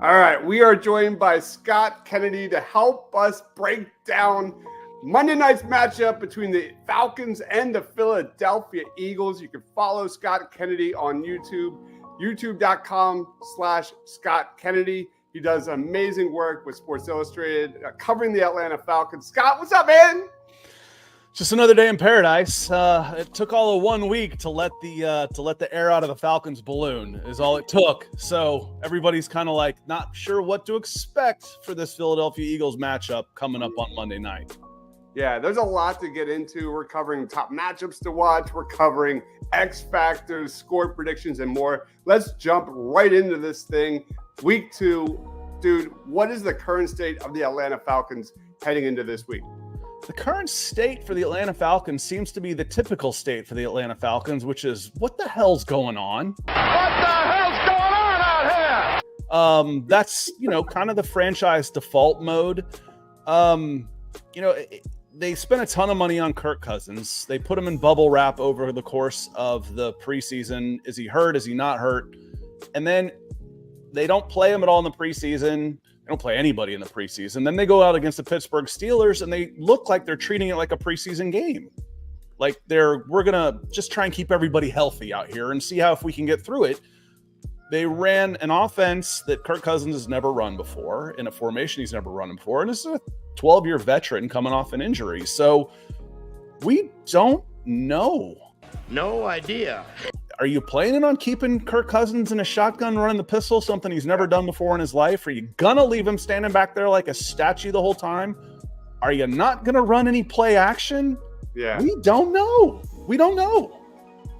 All right, we are joined by Scott Kennedy to help us break down Monday night's matchup between the Falcons and the Philadelphia Eagles. You can follow Scott Kennedy on YouTube, youtube.com/Scott Kennedy. He does amazing work with Sports Illustrated, covering the Atlanta Falcons. Scott, what's up, man? Just another day in paradise. It took all of 1 week to let the air out of the Falcons balloon is all it took. So everybody's kind of like not sure what to expect for this Philadelphia Eagles matchup coming up on Monday night. Yeah, there's a lot to get into. We're covering top matchups to watch. We're covering X factors, score predictions, and more. Let's jump right into this thing. Week 2, dude, what is the current state of the Atlanta Falcons heading into this week? The current state for the Atlanta Falcons seems to be the typical state for the Atlanta Falcons, which is what the hell's going on? What the hell's going on out here? That's, kind of the franchise default mode. They spent a ton of money on Kirk Cousins. They put him in bubble wrap over the course of the preseason. Is he hurt? Is he not hurt? And then they don't play him at all in the preseason. They don't play anybody in the preseason. Then they go out against the Pittsburgh Steelers and they look like they're treating it like a preseason game. Like we're going to just try and keep everybody healthy out here and see if we can get through it. They ran an offense that Kirk Cousins has never run before, in a formation he's never run before. And this is a 12-year veteran coming off an injury. So we don't know. No idea. Are you planning on keeping Kirk Cousins in a shotgun running the pistol, something he's never done before in his life? Are you going to leave him standing back there like a statue the whole time? Are you not going to run any play action? Yeah. We don't know. We don't know.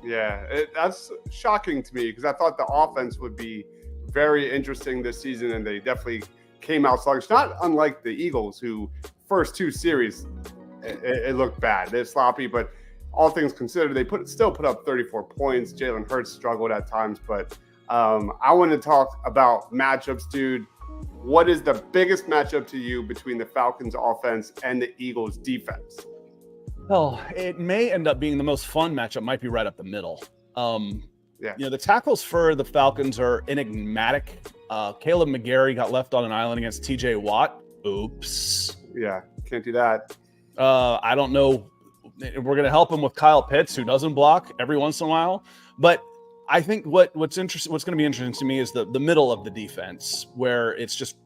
Yeah, that's shocking to me because I thought the offense would be very interesting this season, and they definitely came out sluggish. Not unlike the Eagles, who first 2 series, it looked bad. They're sloppy, but all things considered, they still put up 34 points. Jalen Hurts struggled at times, but I want to talk about matchups, dude. What is the biggest matchup to you between the Falcons offense and the Eagles defense? Well, it may end up being the most fun matchup. Might be right up the middle. The tackles for the Falcons are enigmatic. Caleb McGarry got left on an island against TJ Watt. Oops. Yeah, can't do that. I don't know. We're going to help him with Kyle Pitts, who doesn't block every once in a while. But I think what's going to be interesting to me is the middle of the defense, where it's just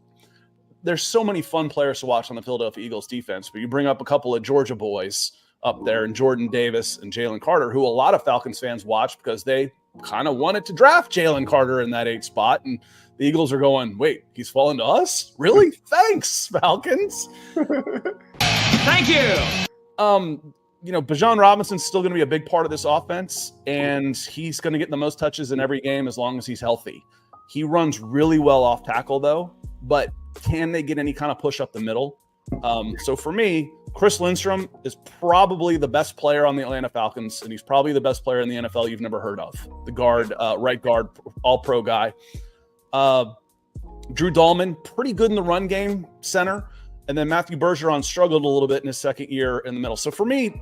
there's so many fun players to watch on the Philadelphia Eagles defense. But you bring up a couple of Georgia boys up there, and Jordan Davis and Jalen Carter, who a lot of Falcons fans watch because they kind of wanted to draft Jalen Carter in that 8 spot. And the Eagles are going, wait, he's fallen to us? Really? Thanks, Falcons. Thank you. Bijan Robinson's still going to be a big part of this offense, and he's going to get the most touches in every game as long as he's healthy. He runs really well off tackle, though, but can they get any kind of push up the middle? So for me, Chris Lindstrom is probably the best player on the Atlanta Falcons, and he's probably the best player in the NFL you've never heard of. The guard, right guard, all-pro guy. Drew Dahlman, pretty good in the run game, center. And then Matthew Bergeron struggled a little bit in his second year in the middle. So for me,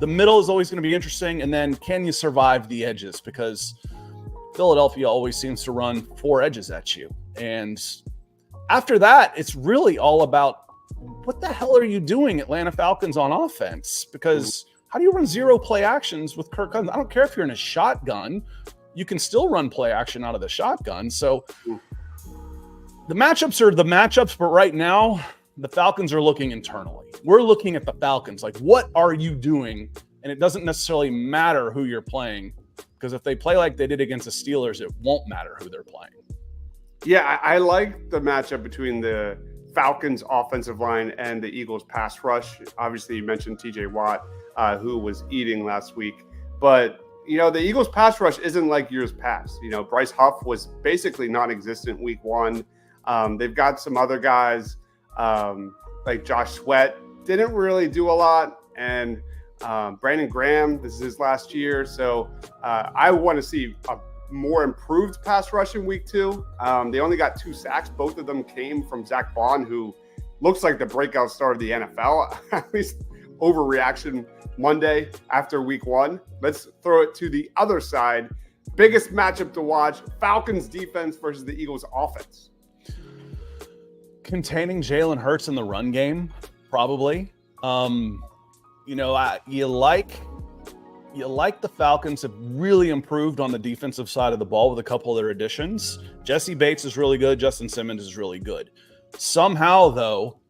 the middle is always going to be interesting. And then can you survive the edges? Because Philadelphia always seems to run 4 edges at you. And after that, it's really all about what the hell are you doing, Atlanta Falcons, on offense? Because how do you run 0 play actions with Kirk Cousins? I don't care if you're in a shotgun. You can still run play action out of the shotgun. So the matchups are the matchups. But right now, the Falcons are looking internally. We're looking at the Falcons. Like, what are you doing? And it doesn't necessarily matter who you're playing, because if they play like they did against the Steelers, it won't matter who they're playing. Yeah, I like the matchup between the Falcons offensive line and the Eagles pass rush. Obviously, you mentioned TJ Watt, who was eating last week. But, the Eagles pass rush isn't like years past. Bryce Huff was basically non-existent week 1. They've got some other guys like Josh Sweat didn't really do a lot. And Brandon Graham, this is his last year. So I want to see a more improved pass rush in week 2. They only got 2 sacks. Both of them came from Zach Bond, who looks like the breakout star of the NFL, at least overreaction Monday after week 1. Let's throw it to the other side. Biggest matchup to watch, Falcons defense versus the Eagles offense. Containing Jalen Hurts in the run game, probably. You like the Falcons have really improved on the defensive side of the ball with a couple of their additions. Jesse Bates is really good. Justin Simmons is really good. Somehow, though,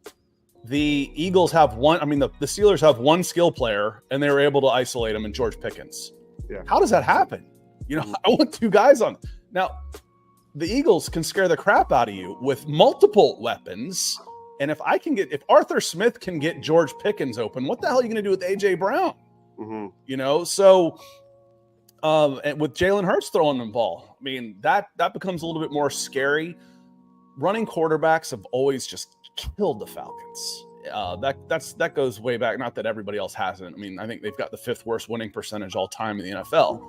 the Eagles have the Steelers have one skill player, and they were able to isolate him in George Pickens. Yeah. How does that happen? I want two guys on. Now, the Eagles can scare the crap out of you with multiple weapons. And if Arthur Smith can get George Pickens open, what the hell are you going to do with A.J. Brown? Mm-hmm. So and with Jalen Hurts throwing the ball, that becomes a little bit more scary. Running quarterbacks have always just killed the Falcons. That goes way back. Not that everybody else hasn't. I think they've got the 5th worst winning percentage all time in the NFL.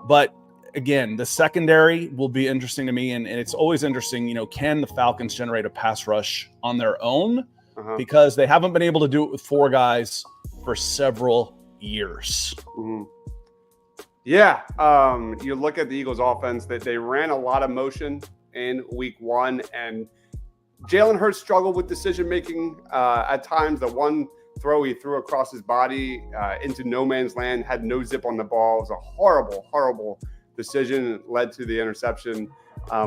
But again, the secondary will be interesting to me, and it's always interesting. Can the Falcons generate a pass rush on their own? Because they haven't been able to do it with 4 guys for several years. Mm-hmm. Yeah. You look at the Eagles offense, that they ran a lot of motion in week 1, and Jalen Hurts struggled with decision-making at times. The one throw he threw across his body into no man's land, had no zip on the ball. It was a horrible, horrible decision. Led to the interception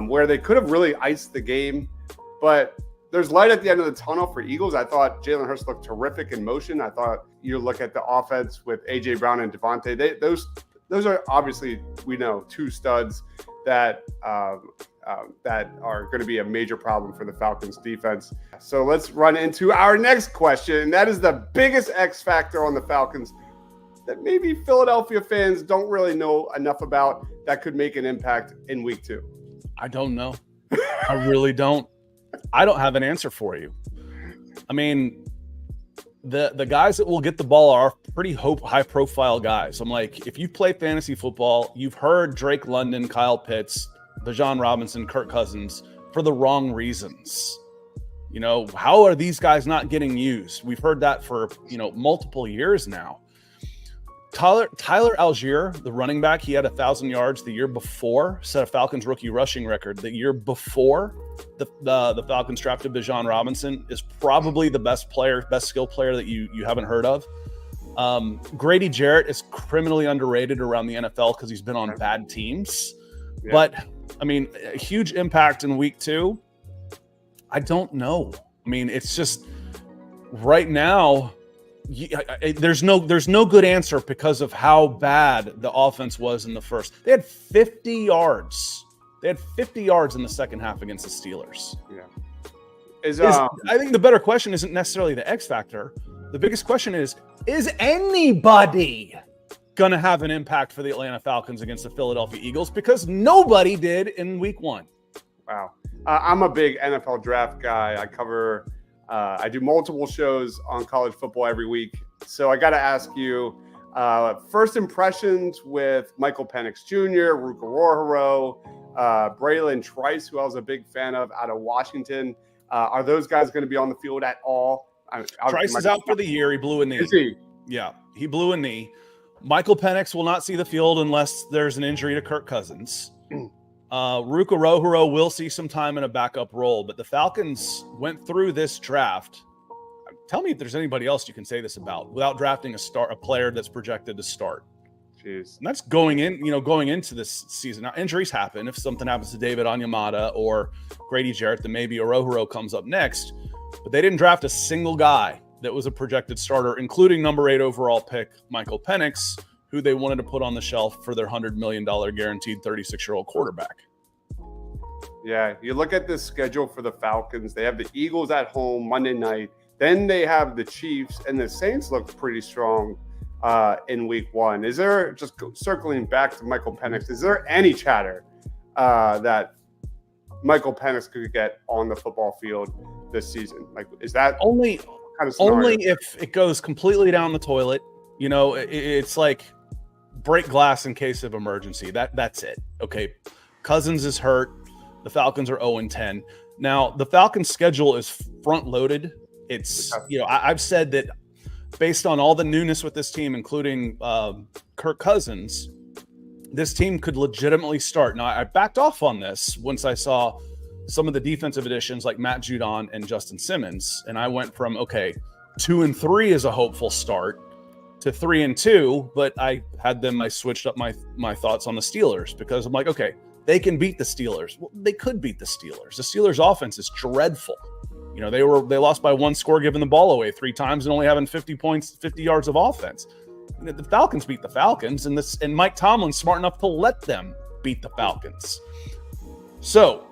where they could have really iced the game. But there's light at the end of the tunnel for Eagles. I thought Jalen Hurts looked terrific in motion. I thought you look at the offense with A.J. Brown and Devontae. Those are obviously, we know, 2 studs that are going to be a major problem for the Falcons defense. So let's run into our next question. And that is the biggest X factor on the Falcons that maybe Philadelphia fans don't really know enough about that could make an impact in week 2. I don't know. I really don't. I don't have an answer for you. The guys that will get the ball are pretty high-profile guys. I'm like, if you play fantasy football, you've heard Drake London, Kyle Pitts, Bijan Robinson, Kirk Cousins for the wrong reasons. How are these guys not getting used? We've heard that for, multiple years now. Tyler Algier, the running back, he had 1,000 yards the year before, set a Falcons rookie rushing record. The year before the Falcons drafted Bijan Robinson, is probably the best skill player that you haven't heard of. Grady Jarrett is criminally underrated around the NFL because he's been on bad teams. Yeah. But, a huge impact in week 2. I don't know. It's just right now, there's no good answer because of how bad the offense was in the first. They had 50 yards. They had 50 yards in the second half against the Steelers. Yeah. I think the better question isn't necessarily the X factor. The biggest question is anybody going to have an impact for the Atlanta Falcons against the Philadelphia Eagles? Because nobody did in week 1. Wow. I'm a big NFL draft guy. I do multiple shows on college football every week. So I got to ask you, first impressions with Michael Penix Jr., Ruka Rorhoro, Braylon Trice, who I was a big fan of out of Washington. Are those guys going to be on the field at all? Trice is out for the year. He blew a knee. Is he? Yeah, he blew a knee. Michael Penix will not see the field unless there's an injury to Kirk Cousins. Ruka Rorhoro will see some time in a backup role, but the Falcons went through this draft. Tell me if there's anybody else you can say this about without drafting a player that's projected to start. Jeez. And that's going into this season. Now, injuries happen. If something happens to David Onyemata or Grady Jarrett, then maybe Rorhoro comes up next. But they didn't draft a single guy that was a projected starter, including number 8 overall pick Michael Penix, who they wanted to put on the shelf for their $100 million guaranteed 36-year-old quarterback. Yeah, you look at the schedule for the Falcons. They have the Eagles at home Monday night. Then they have the Chiefs, and the Saints look pretty strong in week 1. Is there, just circling back to Michael Penix, is there any chatter that Michael Penix could get on the football field this season? Like, is that only kind of scenario? Only if it goes completely down the toilet? It's like break glass in case of emergency. That's it. Okay, Cousins is hurt. The Falcons are 0-10. Now, the Falcons' schedule is front-loaded. It's, I've said that based on all the newness with this team, including Kirk Cousins, this team could legitimately start. Now, I backed off on this once I saw some of the defensive additions like Matt Judon and Justin Simmons, and I went from 2-3 is a hopeful start to 3-2, but I switched up my thoughts on the Steelers because I'm like, okay, they can beat the Steelers. Well, they could beat the Steelers. The Steelers offense is dreadful. They lost by 1 score, giving the ball away 3 times and only having 50 points, 50 yards of offense. The Falcons beat the Falcons, and Mike Tomlin's smart enough to let them beat the Falcons. So,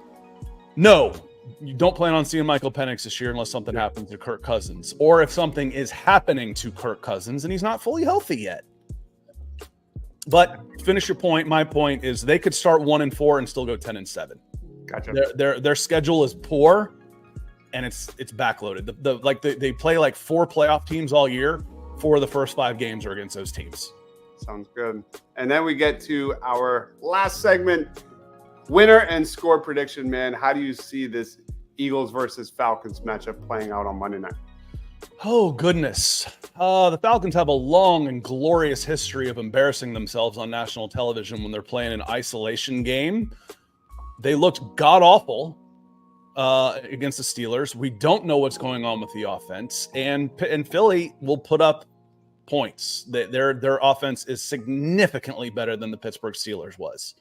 no, you don't plan on seeing Michael Penix this year unless something happens to Kirk Cousins, or if something is happening to Kirk Cousins and he's not fully healthy yet. But finish your point. My point is they could start 1-4 and still go 10-7. Gotcha. Their schedule is poor, and it's backloaded. They play like 4 playoff teams all year. 4 of the first 5 games are against those teams. Sounds good. And then we get to our last segment, winner and score prediction. Man, how do you see this Eagles versus Falcons matchup playing out on Monday night? Oh, goodness. The Falcons have a long and glorious history of embarrassing themselves on national television when they're playing an isolation game. They looked god-awful against the Steelers. We don't know what's going on with the offense. And Philly will put up points. Their offense is significantly better than the Pittsburgh Steelers was.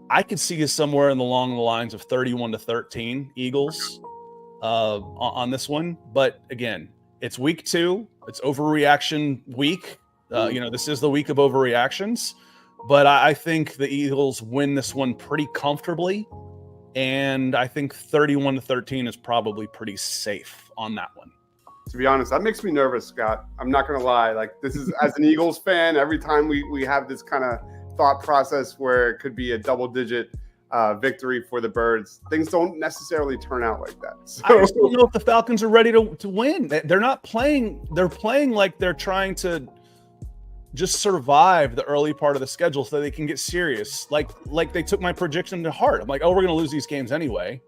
I could see us somewhere along the lines of 31-13 Eagles on this one. But again, it's week 2. It's overreaction week. This is the week of overreactions. But I think the Eagles win this one pretty comfortably. And I think 31-13 is probably pretty safe on that one. To be honest, that makes me nervous, Scott. I'm not going to lie. Like, this is, as an Eagles fan, every time we have this kind of thought process where it could be a double-digit victory for the Birds, things don't necessarily turn out like that. So, I just don't know if the Falcons are ready to win. They're not playing. They're playing like they're trying to just survive the early part of the schedule so they can get serious. Like they took my prediction to heart. I'm like, we're going to lose these games anyway.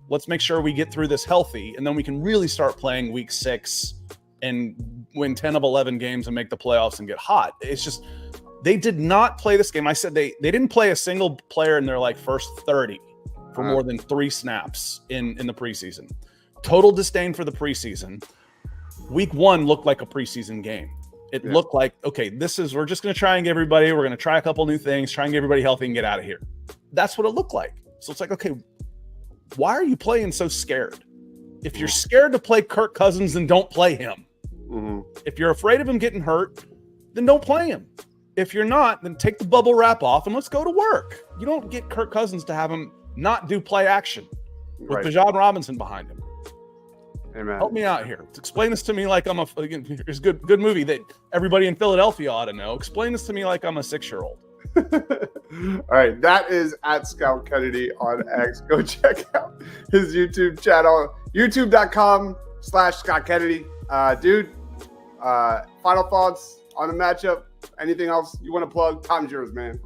Let's make sure we get through this healthy, and then we can really start playing week 6 and win 10 of 11 games and make the playoffs and get hot. It's just they did not play this game. I said they didn't play a single player in their first 30 for more than 3 snaps in the preseason. Total disdain for the preseason. Week 1 looked like a preseason game. It looked like, okay, we're just going to try and get everybody, we're going to try a couple new things, try and get everybody healthy and get out of here. That's what it looked like. So it's like, okay, why are you playing so scared? If you're scared to play Kirk Cousins, then don't play him. Mm-hmm. If you're afraid of him getting hurt, then don't play him. If you're not, then take the bubble wrap off and let's go to work. You don't get Kirk Cousins to have him not do play action with Bijan Robinson behind him. Amen. Help me out here. Explain this to me like I'm it's a good movie that everybody in Philadelphia ought to know. Explain this to me like I'm a 6-year-old. All right, that is at Scout Kennedy on X. Go check out his YouTube channel, youtube.com/Scott Kennedy. Dude, final thoughts on the matchup? Anything else you want to plug? Time's yours, man.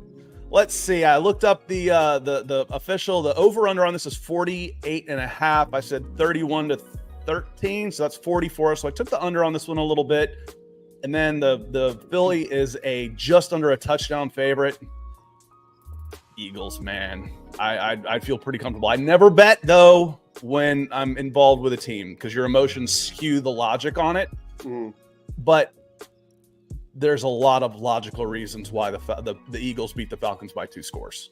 Let's see. I looked up the official. The over/under on this is 48.5. I said 31-13, so that's 44. So I took the under on this one a little bit. And then the Philly is just under a touchdown favorite. Eagles, man. I feel pretty comfortable. I never bet, though, when I'm involved with a team because your emotions skew the logic on it. Mm. But there's a lot of logical reasons why the Eagles beat the Falcons by 2 scores.